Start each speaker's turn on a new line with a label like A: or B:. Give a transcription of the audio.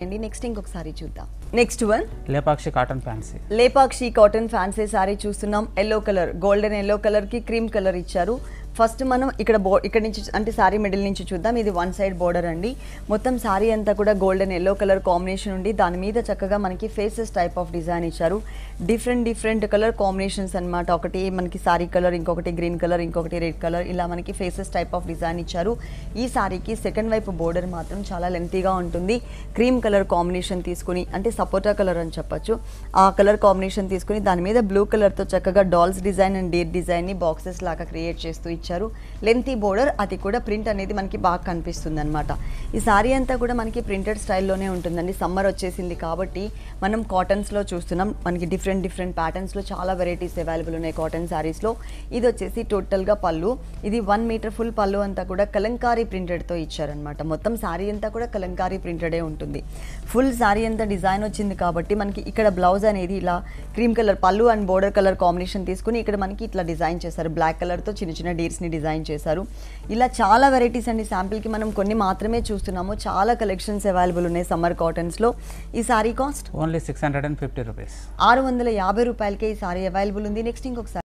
A: అండి నెక్స్ట్ ఇంకొకసారి చూద్దాం. Next one
B: Lepakshi cotton fancy.
A: Lepakshi cotton fancy sari చూస్తున్నాం. Yellow colour, golden yellow colour కి క్రీమ్ కలర్ ఇచ్చారు. ఫస్ట్ మనం ఇక్కడ నుంచి అంటే సారీ మిడిల్ నుంచి చూద్దాం. ఇది వన్ సైడ్ బోర్డర్ అండి. మొత్తం సారీ అంతా కూడా గోల్డెన్ ఎల్లో కలర్ కాంబినేషన్ ఉండి దాని మీద చక్కగా మనకి ఫేసెస్ టైప్ ఆఫ్ డిజైన్ ఇచ్చారు. డిఫరెంట్ కలర్ కాంబినేషన్స్ అన్నమాట. ఒకటి మనకి సారీ కలర్, ఇంకొకటి గ్రీన్ కలర్, ఇంకొకటి రెడ్ కలర్, ఇలా మనకి ఫేసెస్ టైప్ ఆఫ్ డిజైన్ ఇచ్చారు. ఈ సారీకి సెకండ్ వైపు బోర్డర్ మాత్రం చాలా లెంతీగా ఉంటుంది. క్రీమ్ కలర్ కాంబినేషన్ తీసుకుని అంటే సపోటా కలర్ అని చెప్పొచ్చు. ఆ కలర్ కాంబినేషన్ తీసుకుని దాని మీద బ్లూ కలర్తో చక్కగా డాల్స్ డిజైన్ అండ్ డేర్ డిజైన్ని బాక్సెస్ లాగా క్రియేట్ చేస్తూ ఇచ్చారు. లెంతీ బోర్డర్, అది కూడా ప్రింట్ అనేది మనకి బాగా కనిపిస్తుంది అనమాట. ఈ సారీ అంతా కూడా మనకి ప్రింటెడ్ స్టైల్లోనే ఉంటుందండి. సమ్మర్ వచ్చేసింది కాబట్టి మనం కాటన్స్లో చూస్తున్నాం. మనకి డిఫరెంట్ ప్యాటర్న్స్లో చాలా వెరైటీస్ అవైలబుల్ ఉన్నాయి కాటన్ శారీస్లో. ఇది వచ్చేసి టోటల్గా పళ్ళు. ఇది 1 మీటర్ ఫుల్ పళ్ళు అంతా కూడా కలంకారీ ప్రింటెడ్తో ఇచ్చారనమాట. మొత్తం శారీ అంతా కూడా కలంకారీ ప్రింటెడే ఉంటుంది. ఫుల్ శారీ అంతా డిజైన్ వచ్చింది కాబట్టి మనకి ఇక్కడ బ్లౌజ్ అనేది ఇలా క్రీమ్ కలర్ పళ్ళు అండ్ బోర్డర్ కలర్ కాంబినేషన్ తీసుకుని ఇక్కడ మనకి ఇట్లా డిజైన్ చేశారు. బ్లాక్ కలర్తో చిన్న డీర్స్ని డిజైన్ చేశారు. ఇలా చాలా వెరైటీస్ అండి. శాంపిల్కి మనం కొన్ని మాత్రమే చూస్తున్నాము. చాలా కలెక్షన్స్ అవైలబుల్ ఉన్నాయి సమ్మర్ కాటన్స్లో. ఈ సారీ కాస్ట్
B: ఓన్లీ 650 రూపీస్.
A: 650 రూపాయలకే ఈ సారీ అవైలబుల్ ఉంది. నెక్స్ట్ ఇంకొకసారి